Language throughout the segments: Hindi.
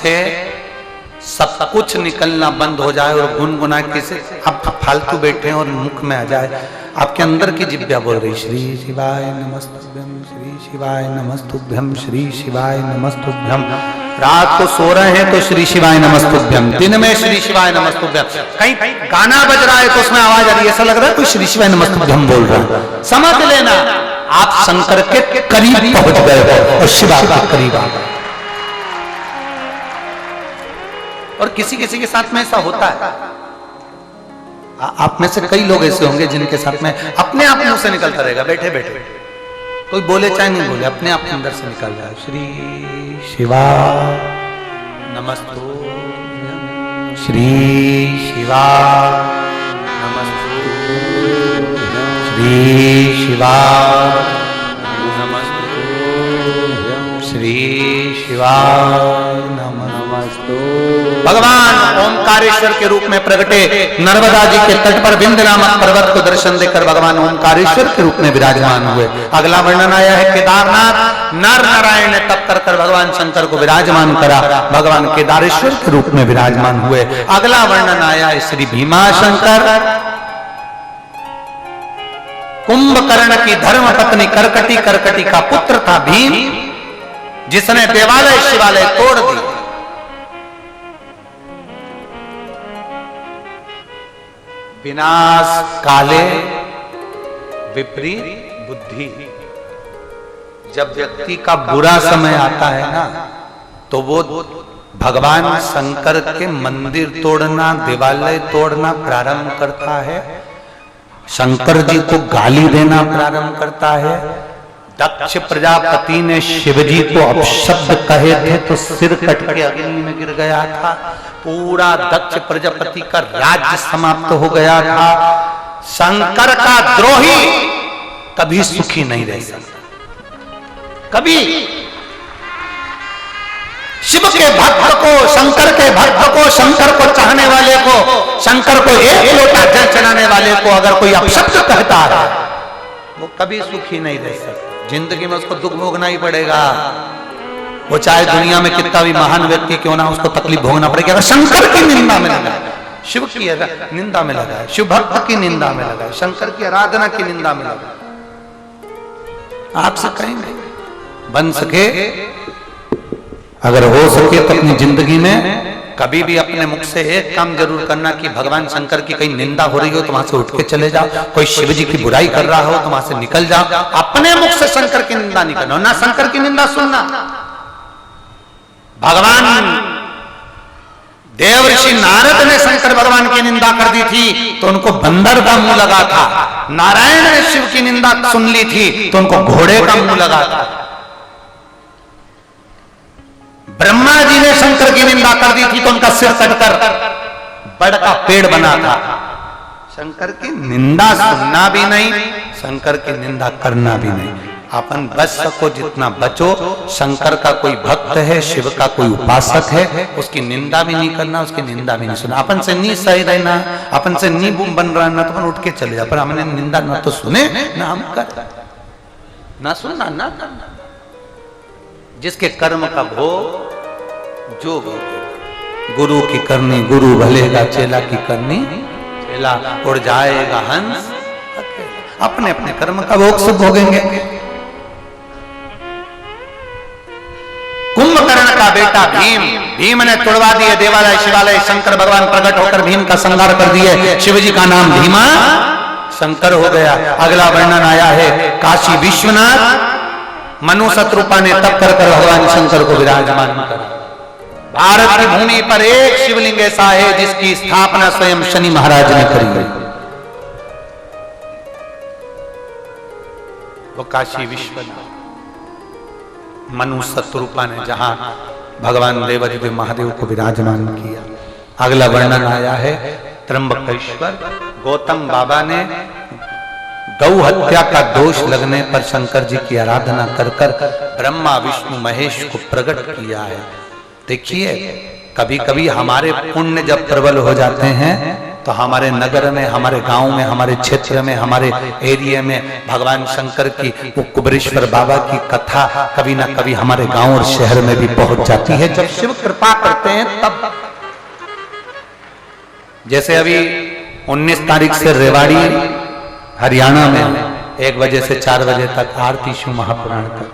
से सब कुछ निकलना बंद हो जाए और गुनगुना के से आप फालतू बैठे हैं और मुख में आ जाए, आपके अंदर की जिब्या बोल रही श्री शिवाय नमस्तुभ्यम, श्री शिवाय नमस्तुभ्यम, श्री शिवाय नमस्तुभ्यम। रात को सो रहे हैं तो श्री शिवाय नमस्तुभ्यम, दिन में श्री शिवाय नमस्तुभ्यम। कहीं गाना बज रहा है तो उसमें आवाज आ रही है, ऐसा लग रहा है कोई श्री शिवाय नमस्तुभ्यम बोल रहा है। समझ लेना आप शंकर के करीब पहुंच गए हो और शिवा के करीब आ गए। और किसी किसी के साथ में ऐसा होता है, आप में से कई लोग ऐसे होंगे जिनके साथ में अपने आप मुंह से निकलता रहेगा, बैठे बैठे कोई बोले चाहे नहीं बोले, अपने आप अंदर से निकल जाए श्री शिवा नमस्तुभ्यम, श्री शिवा नमस्तुभ्यम, श्री शिवा नमस्तुभ्यम, श्री शिवा भगवान ओंकारेश्वर के रूप में प्रगटे नर्मदा जी के तट पर विंध्य नामक पर्वत को दर्शन देकर भगवान ओंकारेश्वर के रूप में विराजमान हुए। अगला वर्णन आया है केदारनाथ, नर नारायण ने तप कर कर भगवान शंकर को विराजमान करा, भगवान केदारेश्वर के रूप में विराजमान हुए। अगला वर्णन आया है श्री भीमाशंकर, कुंभकर्ण की धर्म पत्नी करकटी, करकटी का पुत्र था भीम, जिसने देवालय शिवालय तोड़ दी। विनाश काले विपरीत बुद्धि। जब व्यक्ति का बुरा समय आता है ना, तो वो भगवान शंकर के मंदिर तोड़ना, देवालय तोड़ना प्रारंभ करता है, शंकर जी को गाली देना प्रारंभ करता है। दक्ष प्रजापति ने शिवजी को अपशब्द कहे थे तो सिर कट के अग्नि में गिर गया था, पूरा दक्ष प्रजापति का राज्य समाप्त हो गया था। शंकर का द्रोही कभी सुखी नहीं रह सकता, कभी। शिव के भक्त को, शंकर के भक्त को, शंकर को चाहने वाले को, शंकर को एक लोटा जल चढ़ाने वाले को अगर कोई अपशब्द कहता है, वो कभी सुखी नहीं रह सकता। जिंदगी में उसको दुख भोगना ही पड़ेगा, वो चाहे दुनिया में कितना भी महान व्यक्ति क्यों ना, उसको तकलीफ भोगना पड़ेगा। अगर शंकर की निंदा में लगा, शिव की निंदा में लगा, शिव भक्त की निंदा में लगा, शंकर की आराधना की निंदा में लगा, आपसे कहेंगे बन सके, अगर हो सके तो अपनी जिंदगी में कभी भी अपने मुख से एक काम जरूर करना कि भगवान शंकर की कहीं निंदा हो रही हो तो वहां से उठ के चले जाओ, कोई शिव जी की बुराई कर रहा हो तो वहां से निकल जाओ। अपने मुख से शंकर की निंदा नहीं करना, ना शंकर की निंदा सुनना। भगवान देवर्षि नारद ने शंकर भगवान की निंदा कर दी थी तो उनको बंदर का मुंह लगा था, नारायण ने शिव की निंदा सुन ली थी तो उनको घोड़े का मुंह लगा था, ब्रह्मा जी ने शंकर की निंदा कर दी थी तो उनका सिर कटकर बड़ का पेड़ बना था। शंकर की निंदा सुनना भी नहीं, शंकर की निंदा करना भी नहीं। अपन बच सको जितना बचो। शंकर का कोई भक्त है, शिव का कोई उपासक है, उसकी निंदा भी नहीं करना, उसकी निंदा भी नहीं सुनना। अपन से नहीं सही रहना, अपन से नहीं बन रहा ना तो अपन उठ के चले जा, पर हमने निंदा ना तो सुने ना हम कर, ना सुनना ना करना। जिसके कर्म का भोग जो गुरु की करनी गुरु भलेगा, चेला की करनी चेला, उड़ जाएगा हंस अकेला। अपने अपने कर्म का भोग सब भोगेंगे। कुंभकर्ण का बेटा भीम, भीम ने तोड़वा दिए देवालय शिवालय, शंकर भगवान प्रकट होकर भीम का संहार कर दिए, शिवजी का नाम भीमा शंकर हो गया। अगला वर्णन आया है काशी विश्वनाथ, मनु शत्रुपा ने तप कर कर भगवान शंकर को विराजमान करा। भारत की भूमि पर एक शिवलिंग ऐसा है जिसकी स्थापना स्वयं शनि महाराज ने करी है, वो काशी विश्वनाथ। मनु शत्रुपा ने जहां भगवान देवाधिदेव महादेव को विराजमान किया। अगला वर्णन आया है त्र्यंबकेश्वर, गौतम बाबा ने गौ हत्या का दोष लगने पर शंकर जी की आराधना कर कर ब्रह्मा विष्णु महेश को प्रकट किया है। देखिए कभी कभी हमारे पुण्य जब प्रबल हो जाते हैं तो हमारे नगर में, हमारे गांव में, हमारे क्षेत्र में, हमारे एरिया में भगवान शंकर की, वो कुबेरेश्वर बाबा की कथा कभी ना कभी हमारे गांव और शहर में भी पहुंच जाती है। जब शिव कृपा करते हैं तब, जैसे अभी 19 तारीख से रेवाड़ी हरियाणा में 1 बजे से 4 बजे तक आरती शिव महापुराण का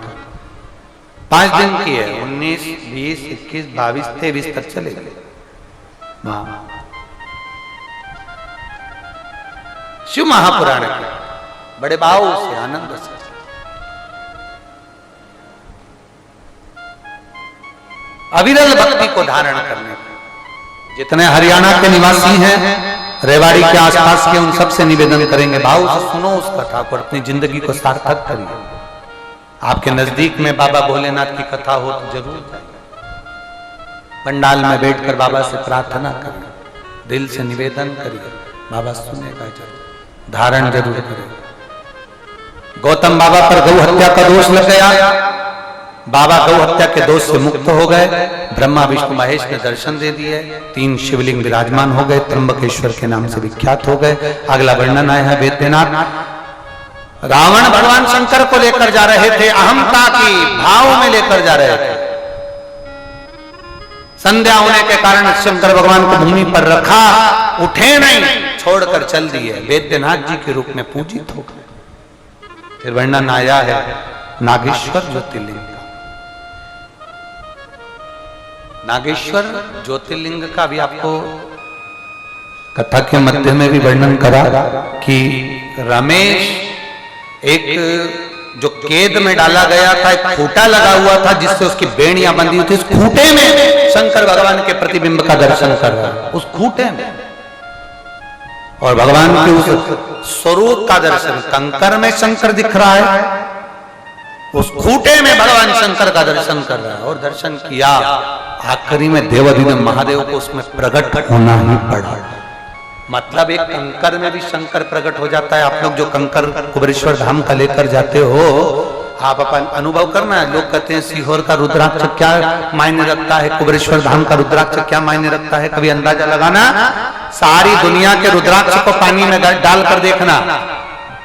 5 दिन की है। 19, 20, 21, 22, 23 तक चलेगी। शिव महापुराण की बड़े भाव से, आनंद से, अविरल भक्ति को धारण करने का जितने हरियाणा के निवासी हैं, रेवाड़ी के आसपास के, उन सबसे निवेदन करेंगे, भाव से सुनो उस कथा को, अपनी जिंदगी को सार्थक करिए। आपके नजदीक में बाबा भोलेनाथ की कथा हो तो जरूर जाइए, पंडाल में बैठकर बाबा से प्रार्थना करें, दिल से निवेदन करिए, बाबा सुनेगा जरूर, धारण जरूर करेगा। गौतम बाबा पर गौ हत्या का दोष लग गया, बाबा गौ हत्या के दोष से मुक्त हो गए, ब्रह्मा विष्णु महेश ने दर्शन दे दिए, 3 शिवलिंग विराजमान हो गए, त्र्यंबकेश्वर के नाम से विख्यात हो गए। अगला वर्णन आया है वेद्यनाथ। रावण भगवान शंकर को लेकर जा रहे थे, अहमता की भाव में लेकर जा रहे थे। संध्या होने के कारण शंकर भगवान को भूमि पर रखा, उठे नहीं, छोड़कर चल दिए, वेद्यनाथ जी के रूप में पूजित हो गए। फिर वर्णन आया है नागेश्वर ज्योतिर्लिंग का। नागेश्वर ज्योतिर्लिंग का भी आपको कथा के मध्य में भी वर्णन करा कि रमेश एक जो केद में डाला गया था, एक खूंटा लगा हुआ था जिससे उसकी बेड़ियां बंधी हुई थी, उस खूंटे में शंकर भगवान के प्रतिबिंब का दर्शन कर रहा है, उस खूंटे में, और भगवान के उस स्वरूप का दर्शन, कंकर में शंकर दिख रहा है, उस खूंटे में भगवान शंकर का दर्शन कर रहा है, और दर्शन किया। आखिरी में देवाधिदेव महादेव को उसमें प्रकट होना ही पड़ा। मतलब एक कंकर में भी शंकर प्रकट हो जाता है। आप लोग जो कंकर कुबेरेश्वर धाम का लेकर जाते हो, आप अपन अनुभव करना। लोग कहते हैं सीहोर का रुद्राक्ष क्या मायने रखता है, कुबेरेश्वर धाम का रुद्राक्ष क्या मायने रखता है, कभी अंदाजा लगाना। सारी दुनिया के रुद्राक्ष को पानी में डालकर देखना,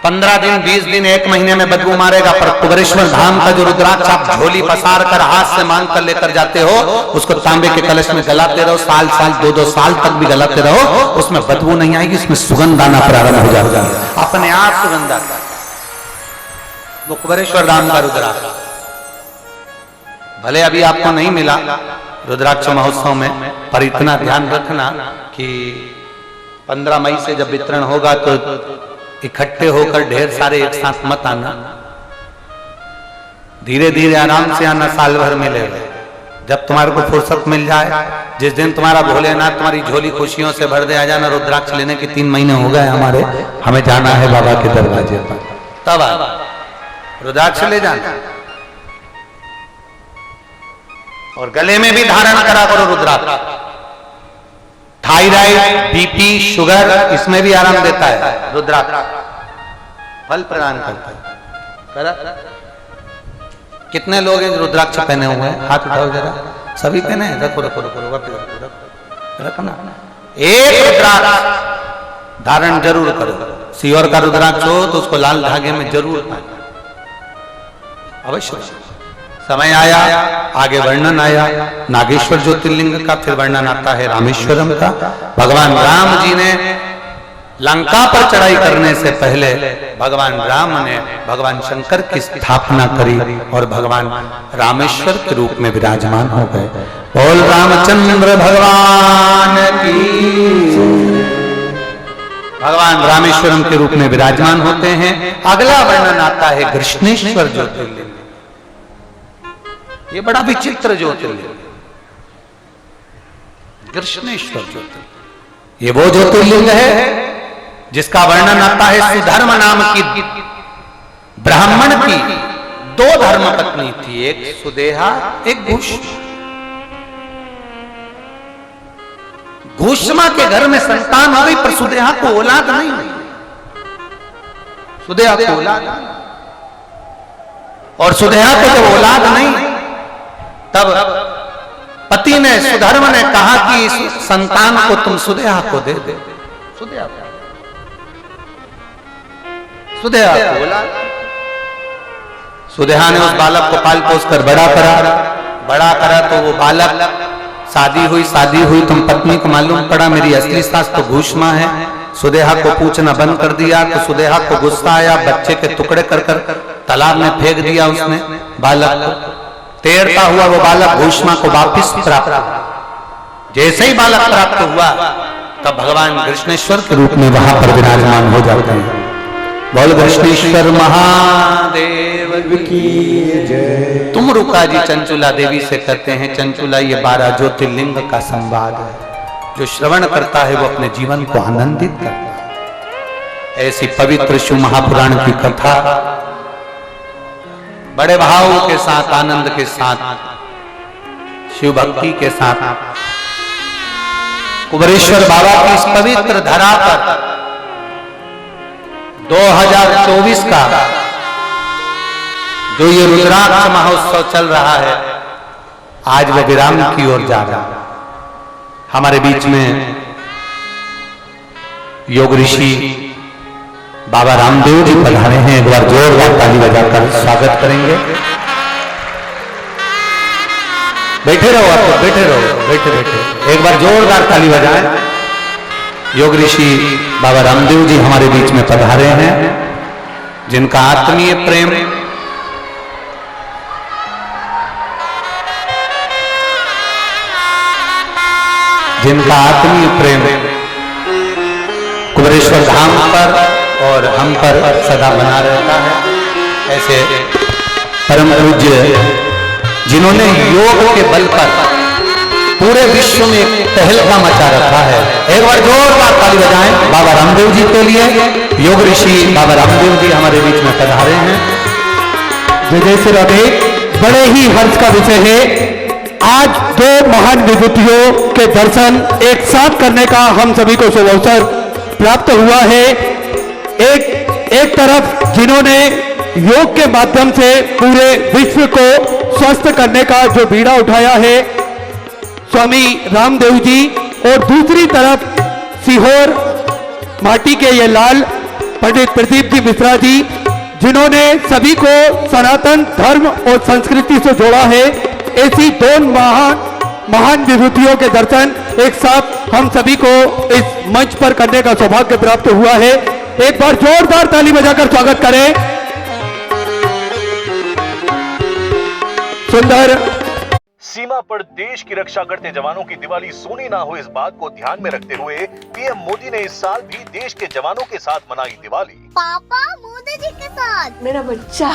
15 दिन, 20 दिन, 1 महीने में बदबू मारेगा, पर कुबेरेश्वर धाम का जो रुद्राक्ष आप झोली पसार कर हाथ से मांग कर लेकर जाते हो, उसको तांबे के कलश में गलाते रहो, साल 2-2 साल तक भी गलाते रहो, उसमें बदबू नहीं आएगी, उसमें सुगंध आना प्रारंभ हो जाता है, अपने आप सुगंध आता है। वो कुबेरेश्वर धाम का रुद्राक्ष भले अभी आपको नहीं मिला रुद्राक्ष महोत्सव में, पर इतना ध्यान रखना कि 15 मई से जब वितरण होगा तो इकट्ठे होकर ढेर सारे एक साथ मत आना, धीरे धीरे आराम से आना, साल भर मिलेगा। जब तुम्हारे को फुर्सत मिल जाए, जिस दिन तुम्हारा भोलेनाथ तुम्हारी झोली खुशियों से भर दे, आ जाना। रुद्राक्ष लेने के 3 महीने हो गए हमारे, हमें जाना है बाबा के दरवाजे पर, तब रुद्राक्ष ले जाना। और गले में भी धारण करा करो रुद्राक्ष। थायराइड, बीपी, शुगर, इसमें भी आराम देता है रुद्राक्ष, फल प्रदान करता है। कितने लोग हैं रुद्राक्ष पहने हुए हैं? हाथ उठाओ जरा। सभी पहने हैं? रखो रखो रखो रखो रखना। एक रुद्राक्ष धारण जरूर करो। सीहोर का रुद्राक्ष हो तो उसको लाल धागे में जरूर पहनो, अवश्य। समय आया, आगे वर्णन आया नागेश्वर ज्योतिर्लिंग का, फिर वर्णन आता है रामेश्वरम का। भगवान राम जी ने लंका पर चढ़ाई करने से पहले भगवान राम ने भगवान शंकर की स्थापना करी और भगवान रामेश्वर के रूप में विराजमान हो गए। बोल रामचंद्र भगवान की। भगवान रामेश्वरम के रूप में विराजमान होते हैं। अगला वर्णन आता है कृष्णेश्वर ज्योतिर्लिंग। ये बड़ा विचित्र ज्योतिर्लिंग, कृष्णेश्वर ज्योतिर्लिंग। ये वो ज्योतिर्लिंग है जिसका वर्णन आता है सुधर्म नाम की ब्राह्मण की 2 धर्म पत्नी थी, एक सुदेहा, एक घुष्मा। घुष्मा के घर में संतान हो गई, पर सुदेहा को औलाद नहीं हुई। सुदेहा को औलाद, और सुदेहा को जब औलाद नहीं, तब पति ने, सुधर्म ने कहा कि इस संतान को तुम सुदेहा को दे दे। सुदेहा सुदेहा बोला। सुदेहा ने उस बालक को पाल पोस कर बड़ा करा तो वो बालक शादी हुई तुम पत्नी को मालूम पड़ा मेरी असली सास तो घूष्मा है। सुदेहा को पूछना बंद कर दिया तो सुदेहा को गुस्सा आया, बच्चे के टुकड़े कर तालाब में फेंक दिया उसने बालक को। तैरता हुआ वो बालक घूष्मा को वापिस प्राप्त हुआ। जैसे ही बालक प्राप्त हुआ तब भगवान कृष्णेश्वर के रूप में वहां पर विराजमान हो जाते हैं। बोल कृष्णेश्वर महादेव की जय। तुम रुका जी चंचुला देवी से कहते हैं, चंचुला ये 12 ज्योतिर्लिंग का संवाद है, जो श्रवण करता है वो अपने जीवन को आनंदित करता है। ऐसी पवित्र शिव महापुराण की कथा बड़े भाव के साथ, आनंद के साथ, शिव भक्ति के साथ कुबेरेश्वर बाबा की इस पवित्र धरा पर 2024 का जो ये रुद्राक्ष महोत्सव चल रहा है, आज वह विराम की ओर जा रहा है। हमारे बीच में योग ऋषि बाबा रामदेव जी पधारे हैं। एक बार जोरदार ताली बजाकर स्वागत करेंगे। बैठे रहो आप लोग, बैठे रहो, बैठे एक बार जोरदार ताली बजाएं। योग ऋषि बाबा रामदेव जी हमारे बीच में पधारे हैं, जिनका आत्मीय प्रेम कुबेरेश्वर धाम पर और हम पर सदा बना रहता है। ऐसे परम पूज्य जिन्होंने योग के बल पर पूरे विश्व में एक तहलका मचा रखा है। एक बार जोरदार ताली बजाएं बाबा रामदेव जी के लिए। योग ऋषि बाबा रामदेव जी हमारे बीच में पधारे हैं। जय श्री राधे। बड़े ही हर्ष का विषय है, आज 2 महान विभूतियों के दर्शन एक साथ करने का हम सभी को शुभ अवसर प्राप्त हुआ है। एक तरफ जिन्होंने योग के माध्यम से पूरे विश्व को स्वस्थ करने का जो बीड़ा उठाया है स्वामी रामदेव जी, और दूसरी तरफ सीहोर माटी के ये लाल पंडित प्रदीप जी मिश्रा जी, जिन्होंने सभी को सनातन धर्म और संस्कृति से जोड़ा है। ऐसी 2 महान विभूतियों के दर्शन एक साथ हम सभी को इस मंच पर करने का सौभाग्य प्राप्त हुआ है। एक बार जोरदार ताली बजाकर स्वागत करें। सुंदर। सीमा पर देश की रक्षा करते जवानों की दिवाली सोनी ना हो, इस बात को ध्यान में रखते हुए पीएम मोदी ने इस साल भी देश के जवानों के साथ मनाई दिवाली। पापा मोदी जी के साथ। मेरा बच्चा